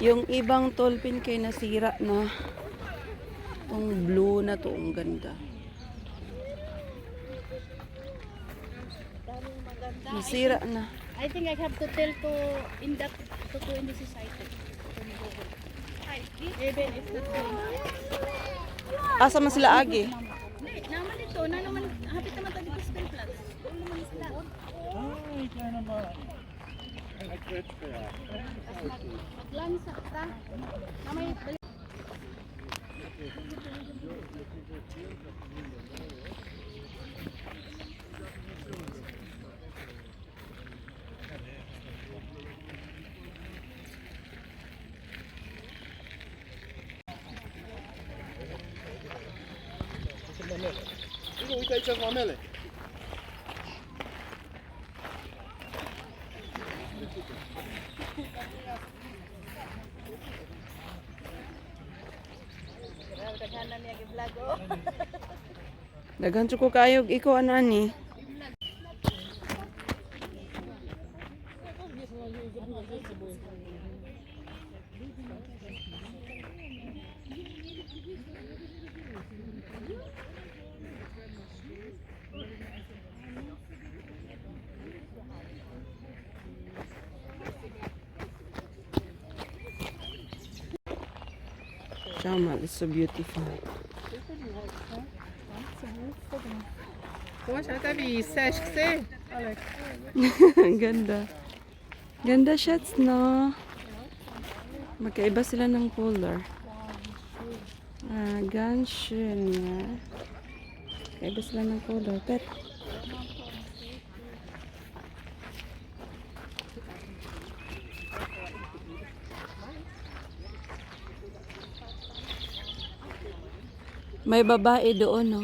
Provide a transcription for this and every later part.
Yung ibang tallpin kay nasira na. Itong blue na to, ang ganda. Nasira na. I think I have to tell to in that to go in the society. Even if not doing. Asa man sila agi? Naman ito, na naman hapit naman tayo dito sa Plaza. Doon naman sila. Ay, kaya naman. Maglansa ta. Namay Igo, ita mamele. Daghan ko kayog iko anani. Jamal is so beautiful. Comment ça t'habille sèche, c'est? Ganda. Ganda shots, no? Magkaiba sila ng color. Ganshun, ya. Magkaiba sila ng color. Pero, may babae doon, no?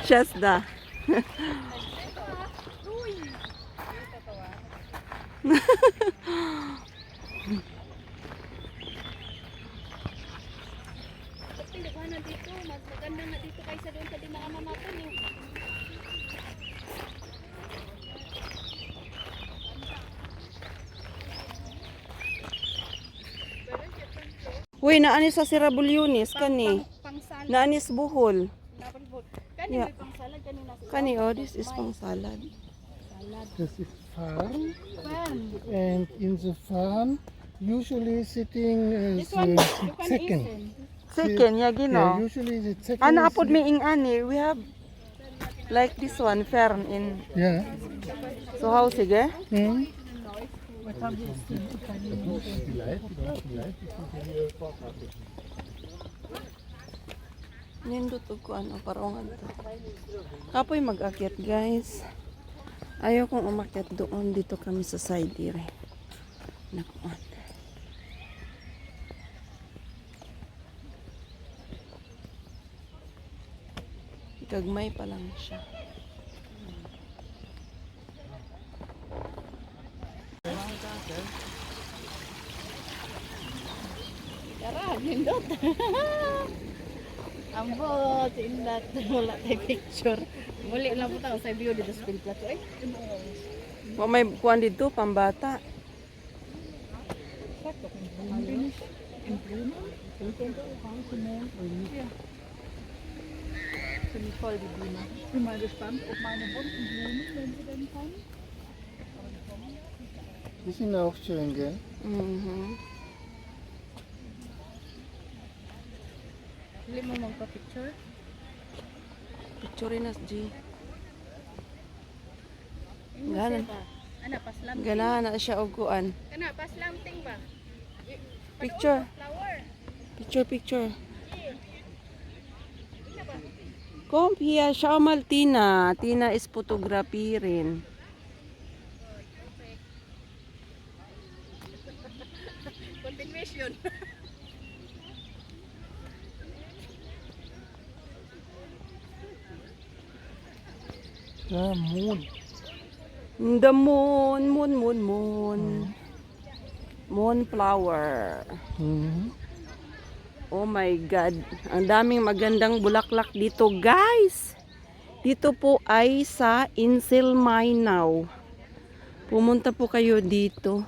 Shasta. na dito, mas maganda na dito kaysa doon sa di makamamatan eh. Uy, naani sa Sirabulyonis, kani. Pangsalad. Naani sa Buhol. Kani Yeah. may pangsalad, kanina sa Kani, oh, this is pang salad. This is farm, Pan. and in the farm, usually sitting is This one, you can second. eat. Second, Yeah, yagino. usually the second. Ana is- apod may ing ani, we have like this one, fern in. Yeah. So how, sige? Hmm? Nindot ko ano, parongan to. Kapoy mag-akyat, guys. Ayaw kong umakyat doon. Dito kami sa side dire. Nakuan. Gagmay pa lang siya. Tara, nindot. Ambot, indat. Wala tayo picture. Muli lang po tayo sa view dito sa Pilplato. Eh, Wa may kuan dito, pambata. Ich bin mal gespannt, ob meine bunten Blumen, wenn sie denn kommen. Die sind auch schön, gell? Mhm. Hindi mo magpa-picture? Picture na G. Ingo Ganan. siya ba? Ano, paslamting? Ganahan na siya og kuan. Ano, paslamting ba? Picture. Flower. Picture. Come here, Shamal Tina. Tina is photography rin. Continuation. Ja, Mond. The moon. Moonflower. Mhm. Oh my God. Ang daming magandang bulaklak dito, guys. Dito po ay sa Insil Mainaw. Pumunta po kayo dito.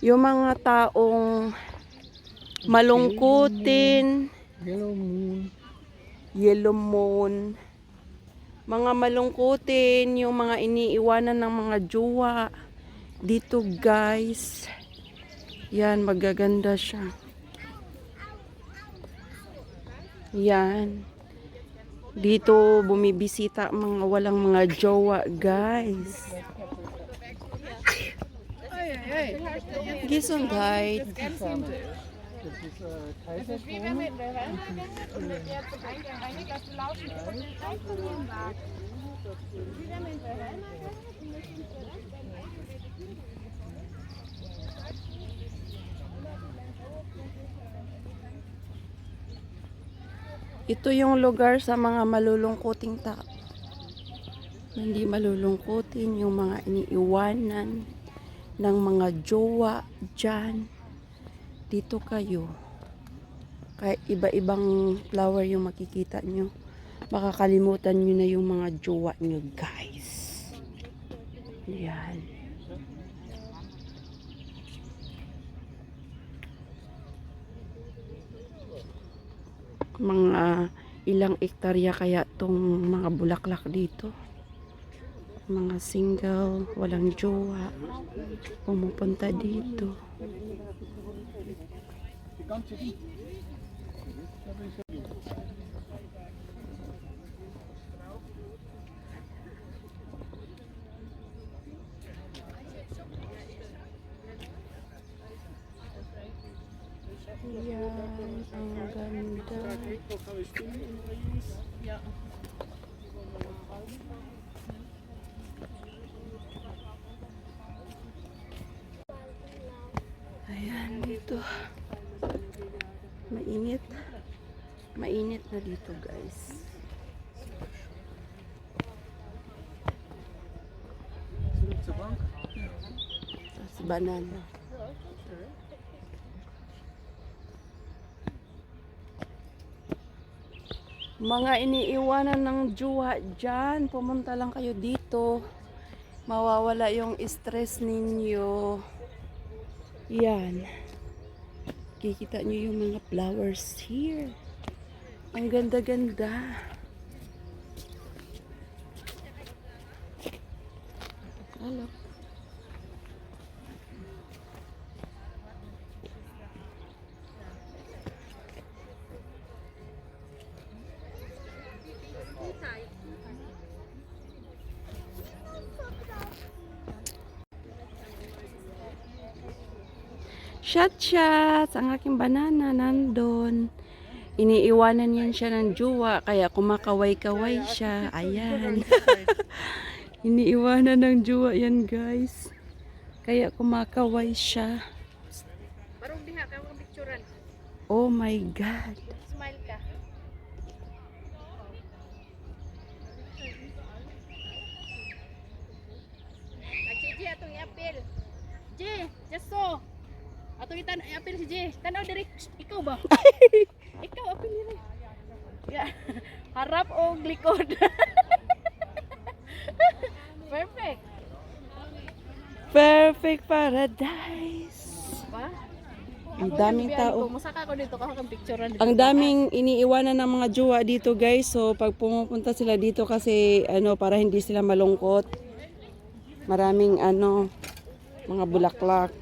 Yung mga taong malungkutin, Yellow moon. yellow moon, mga malungkutin, yung mga iniiwanan ng mga jowa. Dito guys. Yan, magaganda siya. Yan. Dito bumibisita ang mga walang mga jowa guys. Gesundheit. Das ist Kaiserkrone. Ito yung lugar sa mga malulungkuting tao. Hindi malulungkutin yung mga iniiwanan ng mga jowa dyan. Dito kayo. Kahit iba-ibang flower yung makikita nyo. Makakalimutan nyo na yung mga jowa nyo guys. Yan. Mga ilang ektarya kaya tong mga bulaklak dito. Mga single, walang jowa, pumupunta dito. Yan, ang ganda. Ayan, dito. Mainit. Mainit na dito, guys. Tapos banana. Mga iniiwanan ng jowa dyan, pumunta lang kayo dito. Mawawala yung stress ninyo. Yan. Kikita nyo yung mga flowers here. Ang ganda-ganda. Hello. Shot! Ang aking banana nandun. Iniiwanan yan siya ng jowa, kaya kumakaway-kaway siya. Ayan. Iniiwanan ng jowa yan, guys. Kaya kumakaway siya. Barong diha ka mga picturean. Oh my God. Smile ka. Nag-G atong i-appeal. G, just so. Atong i-appeal si G. Tanaw diri, ikaw ba? Ikaw appeal diri. Yeah. Harap o likod. Perfect. Perfect paradise. Ba? Ang daming tao. Musaka ko dito kasi kang picturean dito. Ang daming iniiwanan ng mga jowa dito, guys. So, pag pumupunta sila dito kasi, para hindi sila malungkot. Maraming, mga bulaklak.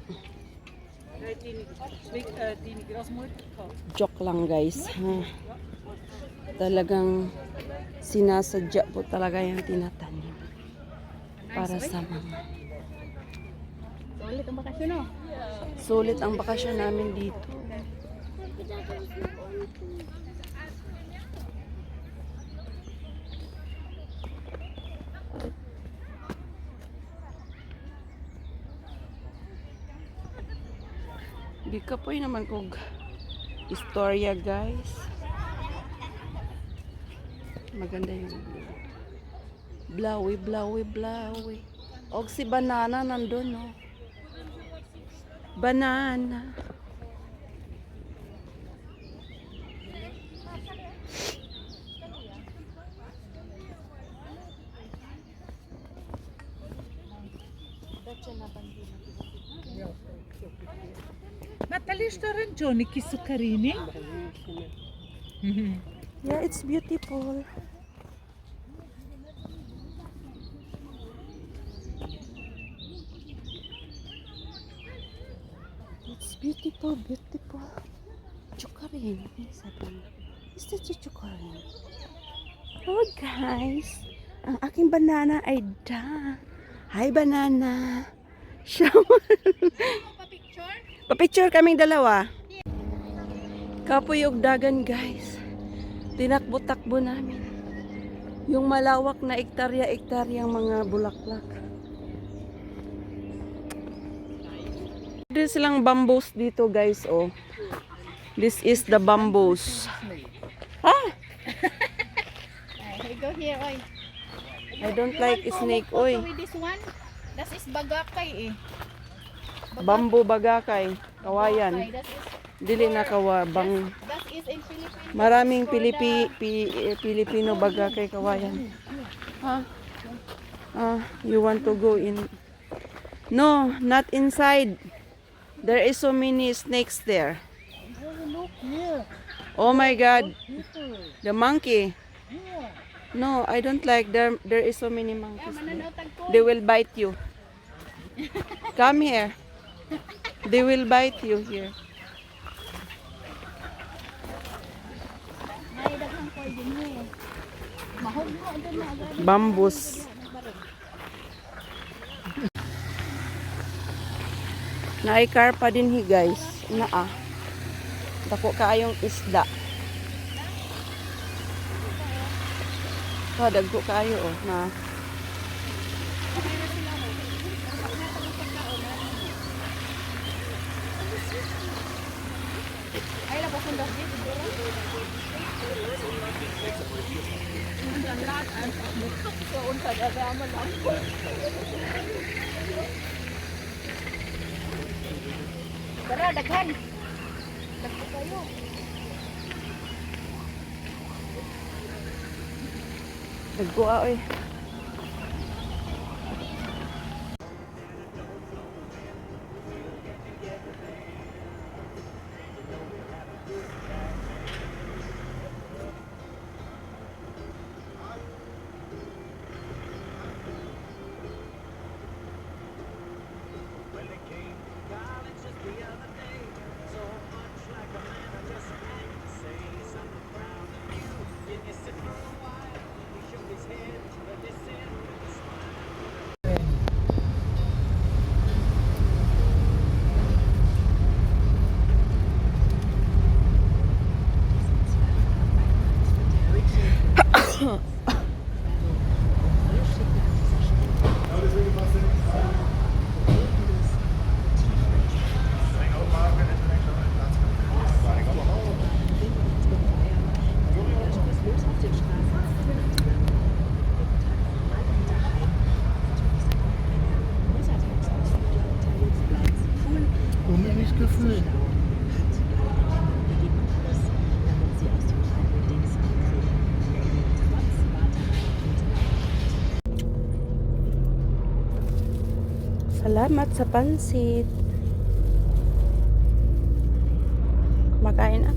Joke lang, guys. Ha? Talagang sinasadya po talaga yung tinatanim. Para sa mga. Ulit ang bakasyon, no? Sulit ang bakasyon namin dito. Di ka po naman kog istorya, guys. Maganda yung blawi, blawi, blawi. Og si banana nandun, no? Banana. restoran Johnny Kisukarini. Yeah, it's beautiful. It's beautiful, beautiful. Chukarin. Is that chukarin? Oh, guys. Ang aking banana ay da. Hi, banana. Shower. Pa-picture? Pa-picture kaming dalawa. Kapuyog dagan, guys. Tinakbo-takbo namin. Yung malawak na ektarya-ektaryang mga bulaklak. There's silang bamboos dito, guys, oh. This is the bamboos. Ah! Here you go here, oy. I don't like snake, oy. With this one, that is bagakay eh. Bamboo bagakay, kawayan. Bagakay, that is, Dili na kawabang. that is in Philippines. Maraming for the- Pilipino bagakay kawayan. You want to go in? No, not inside. There is so many snakes there. Look here. Oh my God, People. the monkey. Here. No, I don't like there. There is so many monkeys. Mananotag ko. They will bite you. Come here. They will bite you here. May daghang koy din eh. Mahog mo doon na agad. Bamboos. Naikar pa din hi guys. Naa. Dako kaayong isda. Dagko kaayo oh na. Ay, labas ng dasi. Tara, daghan. Dagko kayo. Dagko oy. Komisches Gefühl. Salamat sa pansit. Kumakain na.